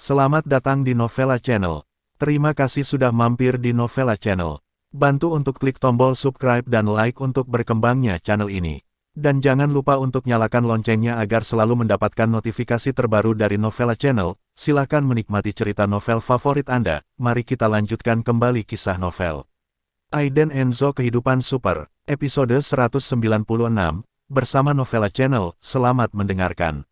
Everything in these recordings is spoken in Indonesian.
Selamat datang di Novella Channel. Terima kasih sudah mampir di Novella Channel. Bantu untuk klik tombol subscribe dan like untuk berkembangnya channel ini. Dan jangan lupa untuk nyalakan loncengnya agar selalu mendapatkan notifikasi terbaru dari Novella Channel. Silahkan menikmati cerita novel favorit Anda. Mari kita lanjutkan kembali kisah novel Aiden Enzo Kehidupan Super, episode 196, bersama Novella Channel. Selamat mendengarkan.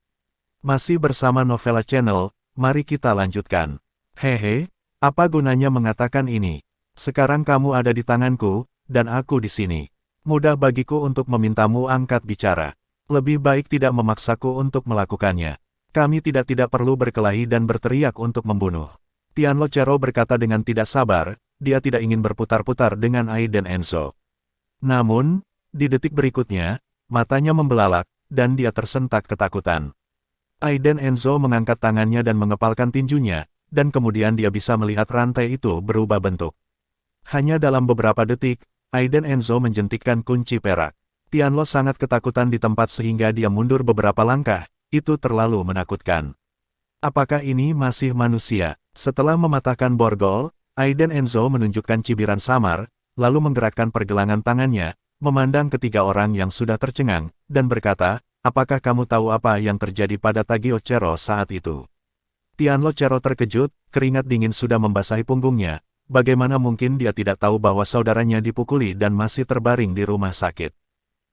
Masih bersama Novella Channel. Mari kita lanjutkan. Hehe, apa gunanya mengatakan ini? Sekarang kamu ada di tanganku, dan aku di sini. Mudah bagiku untuk memintamu angkat bicara. Lebih baik tidak memaksaku untuk melakukannya. Kami tidak perlu berkelahi dan berteriak untuk membunuh. Tianlo Chero berkata dengan tidak sabar, dia tidak ingin berputar-putar dengan Aiden Enzo. Namun, di detik berikutnya, matanya membelalak, dan dia tersentak ketakutan. Aiden Enzo mengangkat tangannya dan mengepalkan tinjunya, dan kemudian dia bisa melihat rantai itu berubah bentuk. Hanya dalam beberapa detik, Aiden Enzo menjentikkan kunci perak. Tianlo sangat ketakutan di tempat sehingga dia mundur beberapa langkah, itu terlalu menakutkan. Apakah ini masih manusia? Setelah mematahkan borgol, Aiden Enzo menunjukkan cibiran samar, lalu menggerakkan pergelangan tangannya, memandang ketiga orang yang sudah tercengang, dan berkata, apakah kamu tahu apa yang terjadi pada Tagio Chero saat itu? Tianlo Chero terkejut, keringat dingin sudah membasahi punggungnya. Bagaimana mungkin dia tidak tahu bahwa saudaranya dipukuli dan masih terbaring di rumah sakit?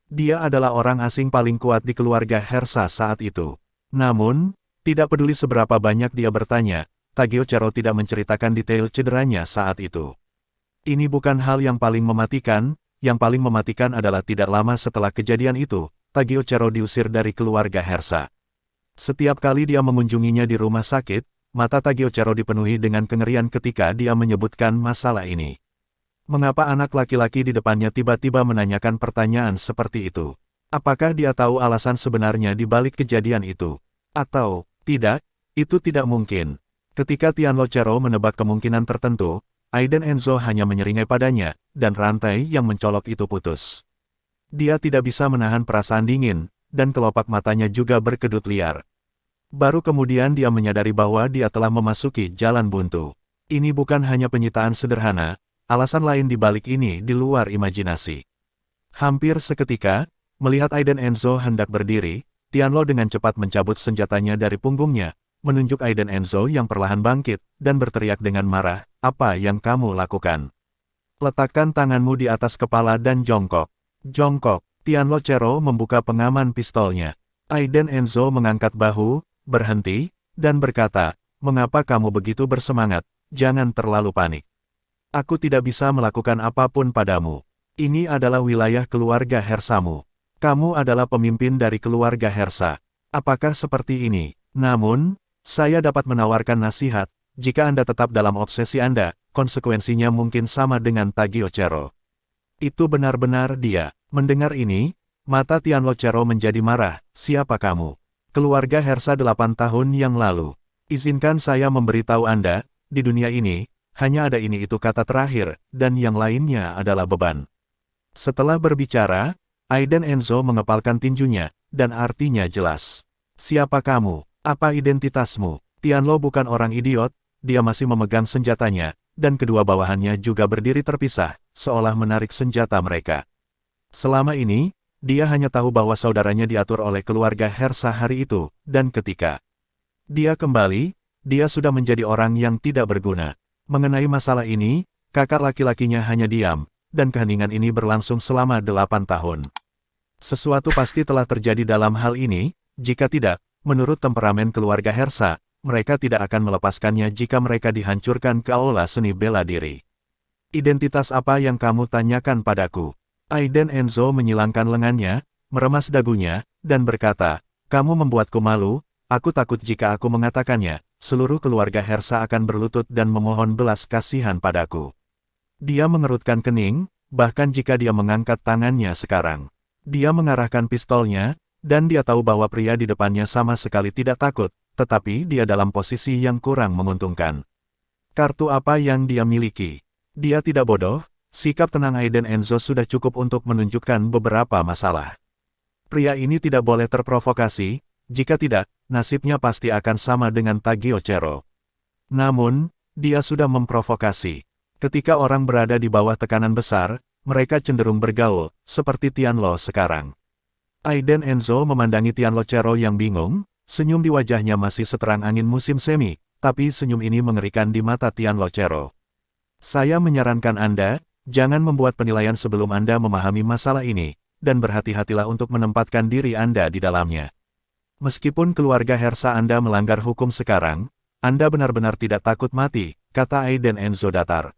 Dia adalah orang asing paling kuat di keluarga Hersa saat itu. Namun, tidak peduli seberapa banyak dia bertanya, Tagio Chero tidak menceritakan detail cederanya saat itu. Ini bukan hal yang paling mematikan adalah tidak lama setelah kejadian itu, Tagio Chero diusir dari keluarga Hersa. Setiap kali dia mengunjunginya di rumah sakit, mata Tagio Chero dipenuhi dengan kengerian ketika dia menyebutkan masalah ini. Mengapa anak laki-laki di depannya tiba-tiba menanyakan pertanyaan seperti itu? Apakah dia tahu alasan sebenarnya di balik kejadian itu? Atau, tidak, itu tidak mungkin. Ketika Tianlo Chero menebak kemungkinan tertentu, Aiden Enzo hanya menyeringai padanya, dan rantai yang mencolok itu putus. Dia tidak bisa menahan perasaan dingin, dan kelopak matanya juga berkedut liar. Baru kemudian dia menyadari bahwa dia telah memasuki jalan buntu. Ini bukan hanya penyitaan sederhana, alasan lain di balik ini di luar imajinasi. Hampir seketika, melihat Aiden Enzo hendak berdiri, Tianlo dengan cepat mencabut senjatanya dari punggungnya, menunjuk Aiden Enzo yang perlahan bangkit, dan berteriak dengan marah, apa yang kamu lakukan? Letakkan tanganmu di atas kepala dan jongkok. Jongkok, Tianlo Chero membuka pengaman pistolnya. Aiden Enzo mengangkat bahu, berhenti, dan berkata, mengapa kamu begitu bersemangat? Jangan terlalu panik. Aku tidak bisa melakukan apapun padamu. Ini adalah wilayah keluarga Hersamu. Kamu adalah pemimpin dari keluarga Hersa. Apakah seperti ini? Namun, saya dapat menawarkan nasihat, jika Anda tetap dalam obsesi Anda, konsekuensinya mungkin sama dengan Tagio Chero. Itu benar-benar dia. Mendengar ini, mata Tianlo Chero menjadi marah. Siapa kamu? Keluarga Hersa 8 tahun yang lalu. Izinkan saya memberitahu Anda, di dunia ini, hanya ada ini itu kata terakhir, dan yang lainnya adalah beban. Setelah berbicara, Aiden Enzo mengepalkan tinjunya, dan artinya jelas. Siapa kamu? Apa identitasmu? Tianlo bukan orang idiot, dia masih memegang senjatanya, dan kedua bawahannya juga berdiri terpisah, seolah menarik senjata mereka. Selama ini, dia hanya tahu bahwa saudaranya diatur oleh keluarga Hersa hari itu, dan ketika dia kembali, dia sudah menjadi orang yang tidak berguna. Mengenai masalah ini, kakak laki-lakinya hanya diam, dan keheningan ini berlangsung selama 8 tahun. Sesuatu pasti telah terjadi dalam hal ini, jika tidak, menurut temperamen keluarga Hersa, mereka tidak akan melepaskannya jika mereka dihancurkan ke aula seni bela diri. Identitas apa yang kamu tanyakan padaku? Aiden Enzo menyilangkan lengannya, meremas dagunya, dan berkata, kamu membuatku malu, aku takut jika aku mengatakannya, seluruh keluarga Hersa akan berlutut dan memohon belas kasihan padaku. Dia mengerutkan kening, bahkan jika dia mengangkat tangannya sekarang. Dia mengarahkan pistolnya, dan dia tahu bahwa pria di depannya sama sekali tidak takut, tetapi dia dalam posisi yang kurang menguntungkan. Kartu apa yang dia miliki? Dia tidak bodoh, sikap tenang Aiden Enzo sudah cukup untuk menunjukkan beberapa masalah. Pria ini tidak boleh terprovokasi, jika tidak, nasibnya pasti akan sama dengan Tagiyochiro. Namun, dia sudah memprovokasi. Ketika orang berada di bawah tekanan besar, mereka cenderung bergaul, seperti Tianlo sekarang. Aiden Enzo memandangi Tianlochero yang bingung, senyum di wajahnya masih seterang angin musim semi, tapi senyum ini mengerikan di mata Tianlochero. Saya menyarankan Anda, jangan membuat penilaian sebelum Anda memahami masalah ini, dan berhati-hatilah untuk menempatkan diri Anda di dalamnya. Meskipun keluarga Hersa Anda melanggar hukum sekarang, Anda benar-benar tidak takut mati, kata Aiden Enzo datar.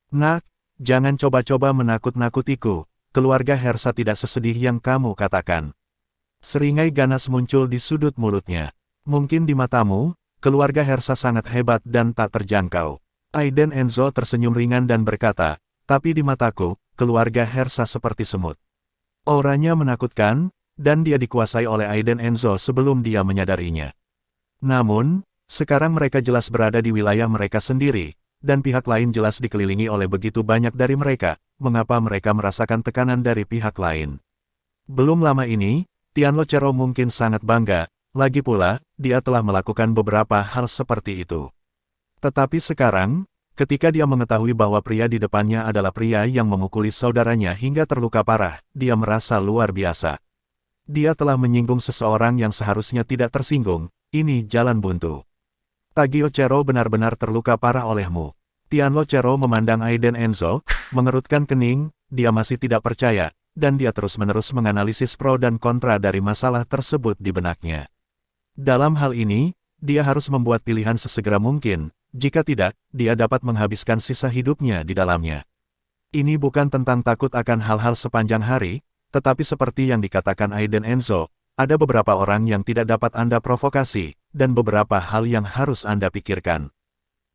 Nak, jangan coba-coba menakut-nakutiku, keluarga Hersa tidak sesedih yang kamu katakan. Seringai ganas muncul di sudut mulutnya. Mungkin di matamu, keluarga Hersa sangat hebat dan tak terjangkau. Aiden Enzo tersenyum ringan dan berkata, tapi di mataku, keluarga Hersa seperti semut. Auranya menakutkan, dan dia dikuasai oleh Aiden Enzo sebelum dia menyadarinya. Namun, sekarang mereka jelas berada di wilayah mereka sendiri, dan pihak lain jelas dikelilingi oleh begitu banyak dari mereka, mengapa mereka merasakan tekanan dari pihak lain. Belum lama ini, Tianlochero mungkin sangat bangga, lagi pula, dia telah melakukan beberapa hal seperti itu. Tetapi sekarang, ketika dia mengetahui bahwa pria di depannya adalah pria yang memukuli saudaranya hingga terluka parah, dia merasa luar biasa. Dia telah menyinggung seseorang yang seharusnya tidak tersinggung, ini jalan buntu. Tagiyochiro benar-benar terluka parah olehmu. Tianlochero memandang Aiden Enzo, mengerutkan kening, dia masih tidak percaya, dan dia terus-menerus menganalisis pro dan kontra dari masalah tersebut di benaknya. Dalam hal ini, dia harus membuat pilihan sesegera mungkin, jika tidak, dia dapat menghabiskan sisa hidupnya di dalamnya. Ini bukan tentang takut akan hal-hal sepanjang hari, tetapi seperti yang dikatakan Aiden Enzo, ada beberapa orang yang tidak dapat Anda provokasi, dan beberapa hal yang harus Anda pikirkan.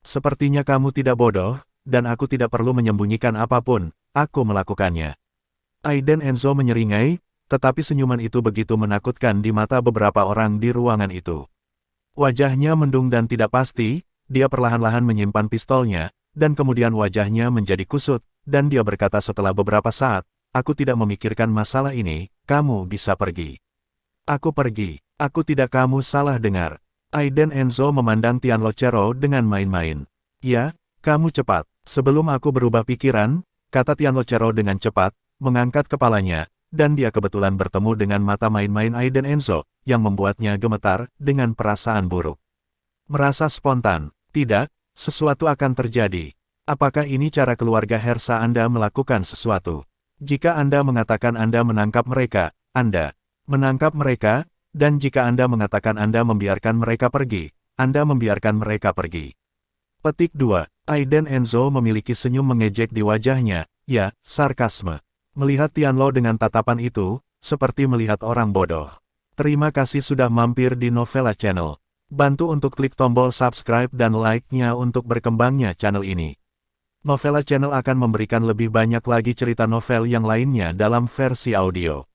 Sepertinya kamu tidak bodoh, dan aku tidak perlu menyembunyikan apapun, aku melakukannya. Aiden Enzo menyeringai, tetapi senyuman itu begitu menakutkan di mata beberapa orang di ruangan itu. Wajahnya mendung dan tidak pasti, dia perlahan-lahan menyimpan pistolnya, dan kemudian wajahnya menjadi kusut, dan dia berkata setelah beberapa saat, aku tidak memikirkan masalah ini, kamu bisa pergi. Aku pergi, aku tidak kamu salah dengar. Aiden Enzo memandang Tianlochero dengan main-main. Ya, kamu cepat. Sebelum aku berubah pikiran, kata Tianlochero dengan cepat, mengangkat kepalanya, dan dia kebetulan bertemu dengan mata main-main Aiden Enzo, yang membuatnya gemetar dengan perasaan buruk. Merasa spontan, tidak, sesuatu akan terjadi. Apakah ini cara keluarga Hersa Anda melakukan sesuatu? Jika Anda mengatakan Anda menangkap mereka, Anda menangkap mereka, dan jika Anda mengatakan Anda membiarkan mereka pergi, Anda membiarkan mereka pergi. Petik 2. Aiden Enzo memiliki senyum mengejek di wajahnya, ya, sarkasme. Melihat Tianlo dengan tatapan itu, seperti melihat orang bodoh. Terima kasih sudah mampir di Novela Channel. Bantu untuk klik tombol subscribe dan like-nya untuk berkembangnya channel ini. Novela Channel akan memberikan lebih banyak lagi cerita novel yang lainnya dalam versi audio.